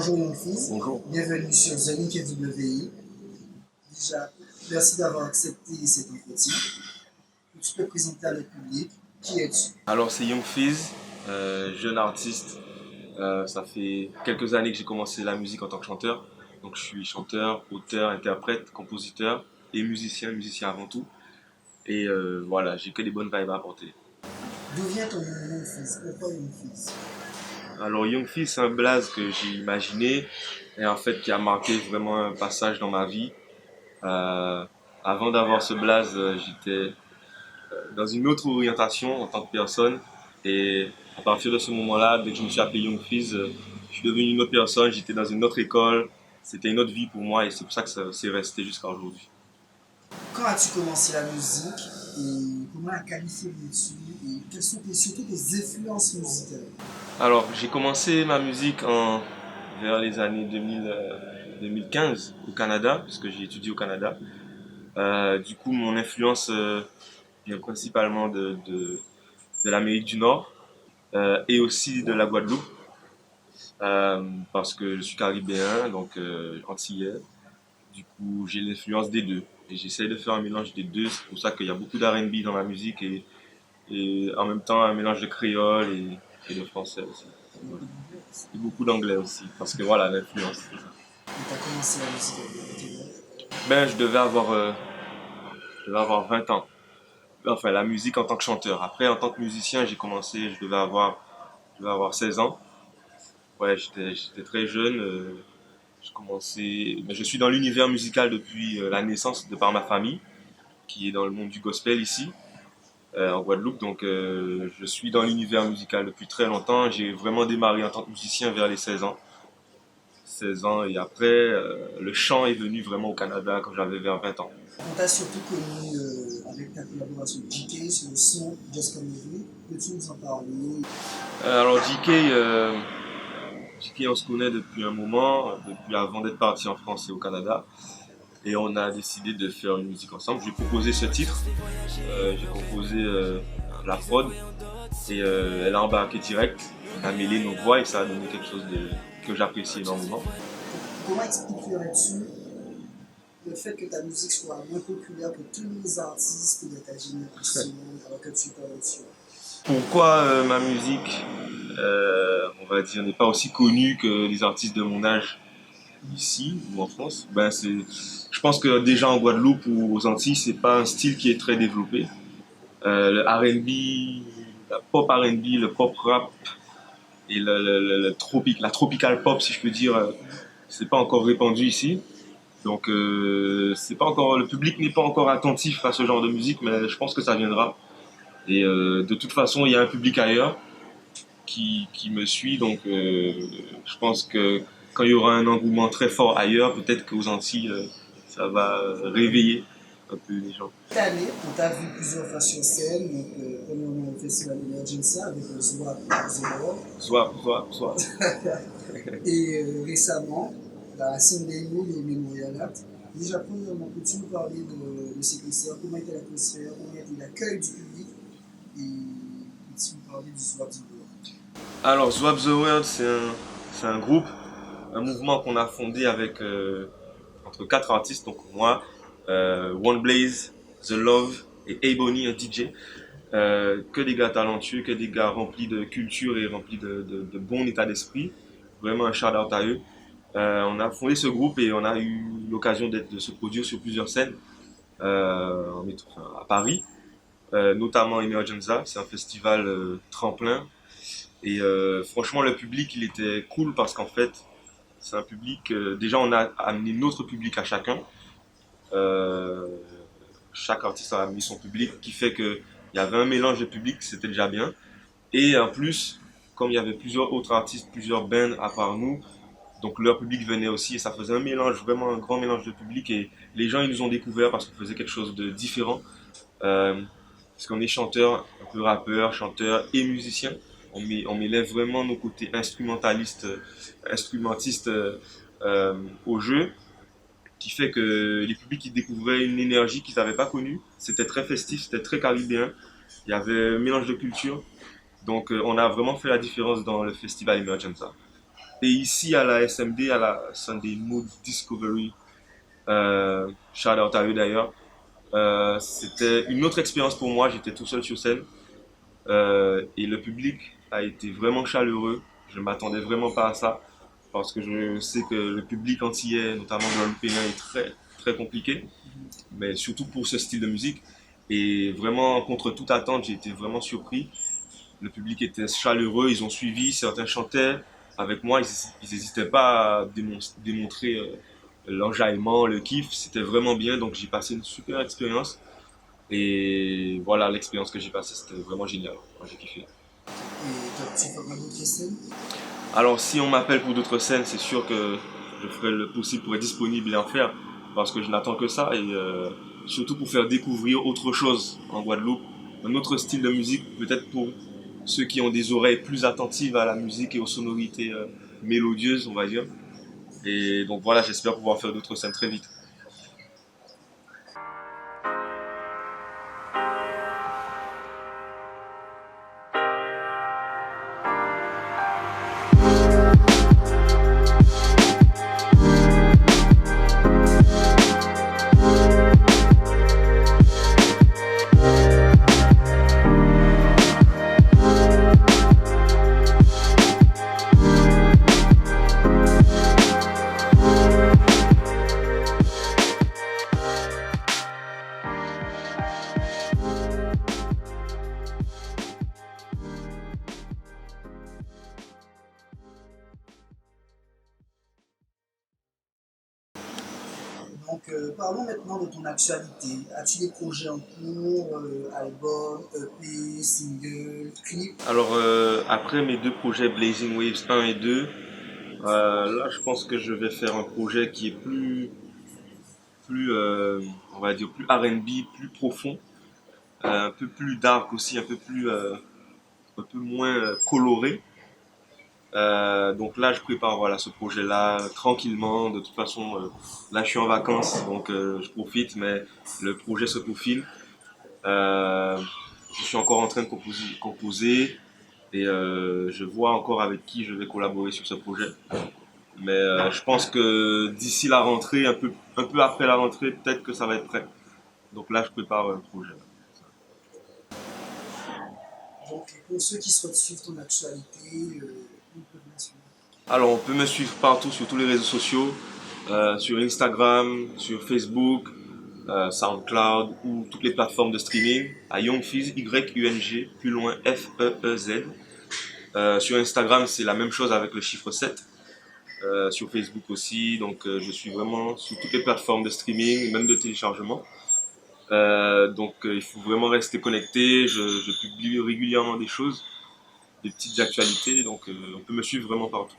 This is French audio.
Bonjour Young Fizz, Bonjour. bienvenue sur The Link FWI. Déjà, merci d'avoir accepté cet entretien. Tu peux te présenter à notre public. Qui es-tu? Alors c'est Young Fizz, jeune artiste. Ça fait quelques années que j'ai commencé la musique en tant que chanteur. Donc je suis chanteur, auteur, interprète, compositeur et musicien avant tout. Et voilà, j'ai que des bonnes vibes à apporter. D'où vient ton nom Young Fizz? Pourquoi Young Fizz? Alors Young Fizz, c'est un blaze que j'ai imaginé et en fait qui a marqué vraiment un passage dans ma vie. Euh, Avant d'avoir ce blaze, j'étais dans une autre orientation en tant que personne. Et à partir de ce moment-là, dès que je me suis appelé Young Fizz, je suis devenu une autre personne, j'étais dans une autre école, c'était une autre vie pour moi et c'est pour ça que ça s'est resté jusqu'à aujourd'hui. Quand as-tu commencé la musique et comment la qualifies-tu et quelles sont surtout tes influences musicales? Alors, j'ai commencé ma musique vers les années 2015 au Canada, puisque j'ai étudié au Canada. Du coup, mon influence vient principalement de l'Amérique du Nord et aussi de la Guadeloupe. Parce que je suis caribéen, donc antillais. Du coup, j'ai l'influence des deux. Et j'essaie de faire un mélange des deux. C'est pour ça qu'il y a beaucoup d'R&B dans ma musique et en même temps un mélange de créole et de français aussi. Et beaucoup d'anglais aussi, parce que voilà, l'influence. C'est ça. Et tu as commencé la musique à quel âge? Ben, je devais avoir 20 ans. Enfin, la musique en tant que chanteur. Après, en tant que musicien, j'ai commencé, je devais avoir 16 ans. Ouais, j'étais très jeune. Je suis dans l'univers musical depuis la naissance de par ma famille, qui est dans le monde du gospel ici, en Guadeloupe. Donc, je suis dans l'univers musical depuis très longtemps. J'ai vraiment démarré en tant que musicien vers les 16 ans. 16 ans et après, le chant est venu vraiment au Canada quand j'avais vers 20 ans. On t'a surtout connu avec ta collaboration avec JK sur le son Just Come With Me. Peux-tu nous en parler? Alors, JK, on se connaît depuis un moment, depuis avant d'être parti en France et au Canada. Et on a décidé de faire une musique ensemble. Je lui ai proposé ce titre. J'ai composé la prod et elle a embarqué direct. On a mêlé nos voix et ça a donné quelque chose que j'apprécie énormément. Comment expliquerais-tu le fait que ta musique soit moins populaire que tous les artistes de ta génération alors que tu es talentueux? Pourquoi ma musique, on va dire, n'est pas aussi connue que les artistes de mon âge ici ou en France? Je pense que déjà en Guadeloupe ou aux Antilles, c'est pas un style qui est très développé. Le R&B, la pop R&B, le pop rap et la tropical pop, si je peux dire, c'est pas encore répandu ici. Donc, c'est pas encore, le public n'est pas encore attentif à ce genre de musique, mais je pense que ça viendra. Et de toute façon, il y a un public ailleurs qui me suit, donc je pense que quand il y aura un engouement très fort ailleurs, peut-être qu'aux Antilles, ça va réveiller un peu les gens. Cette année, on t'a vu plusieurs fois sur scène, donc premièrement au Festival Emergency avec le Zwap The World. Soit. Et récemment, la Sunday Mood au Memorial Act. Déjà, premièrement, peux-tu nous parler de ces concerts? Comment était l'atmosphère? Comment était l'accueil du public? Et peux-tu nous parler du Zwap The World? Alors, Swap the World, c'est un groupe, un mouvement qu'on a fondé avec entre quatre artistes, donc moi, One Blaze, The Love et Ebony, un DJ. Que des gars talentueux, que des gars remplis de culture et remplis de bon état d'esprit. Vraiment un shout-out à eux. On a fondé ce groupe et on a eu l'occasion de se produire sur plusieurs scènes à Paris, notamment Emergenza. C'est un festival tremplin. Et franchement, le public, il était cool parce qu'en fait, c'est un public. Déjà, on a amené notre public à chacun. Euh, Chaque artiste a amené son public, qui fait qu'il y avait un mélange de public, c'était déjà bien. Et en plus, comme il y avait plusieurs autres artistes, plusieurs bands à part nous, donc leur public venait aussi et ça faisait un mélange, vraiment un grand mélange de public. Et les gens, ils nous ont découvert parce qu'on faisait quelque chose de différent. Euh, Parce qu'on est chanteur, un peu rappeur, chanteur et musicien. On mêlait vraiment nos côtés instrumentistes au jeu, qui fait que les publics ils découvraient une énergie qu'ils n'avaient pas connue. C'était très festif, c'était très caribéen. Il y avait un mélange de culture. Donc on a vraiment fait la différence dans le festival Emergenza. Et ici à la SMD, à la Sunday Mood Discovery, shout out à eux d'ailleurs, c'était une autre expérience pour moi. J'étais tout seul sur scène et le public a été vraiment chaleureux. Je ne m'attendais vraiment pas à ça parce que je sais que le public antillais, notamment guadeloupéen, est très, très compliqué, mais surtout pour ce style de musique. Et vraiment, contre toute attente, j'ai été vraiment surpris. Le public était chaleureux, ils ont suivi, certains chantaient avec moi, ils n'hésitaient pas à démontrer l'enjaillement, le kiff, c'était vraiment bien, donc j'ai passé une super expérience. Et voilà, l'expérience que j'ai passée, c'était vraiment génial. Moi, j'ai kiffé. Et toi, tu feras d'autres scènes? Alors, si on m'appelle pour d'autres scènes, c'est sûr que je ferai le possible pour être disponible et en faire, parce que je n'attends que ça, et surtout pour faire découvrir autre chose en Guadeloupe, un autre style de musique, peut-être pour ceux qui ont des oreilles plus attentives à la musique et aux sonorités mélodieuses, on va dire. Et donc voilà, j'espère pouvoir faire d'autres scènes très vite. Donc, parlons maintenant de ton actualité. As-tu des projets en cours, album, EP, single, clip? Alors, après mes deux projets Blazing Waves 1 et 2, là, je pense que je vais faire un projet qui est plus on va dire, plus R&B, plus profond, un peu plus dark aussi, un peu moins coloré. Donc là, je prépare voilà, ce projet-là tranquillement. De toute façon, là, je suis en vacances, donc je profite, mais le projet se peaufine. Euh, je suis encore en train de composer et je vois encore avec qui je vais collaborer sur ce projet. Mais je pense que d'ici la rentrée, un peu après la rentrée, peut-être que ça va être prêt. Donc là, je prépare un projet. Donc, pour ceux qui souhaitent suivre ton actualité, ils peuvent la suivre. Alors, on peut me suivre partout sur tous les réseaux sociaux, sur Instagram, sur Facebook, SoundCloud ou toutes les plateformes de streaming à Youngfizz, Y-U-N-G, plus loin F-E-E-Z. Sur Instagram, c'est la même chose avec le chiffre 7. Sur Facebook aussi, donc je suis vraiment sur toutes les plateformes de streaming, même de téléchargement. Donc il faut vraiment rester connecté, je publie régulièrement des choses, des petites actualités, donc on peut me suivre vraiment partout.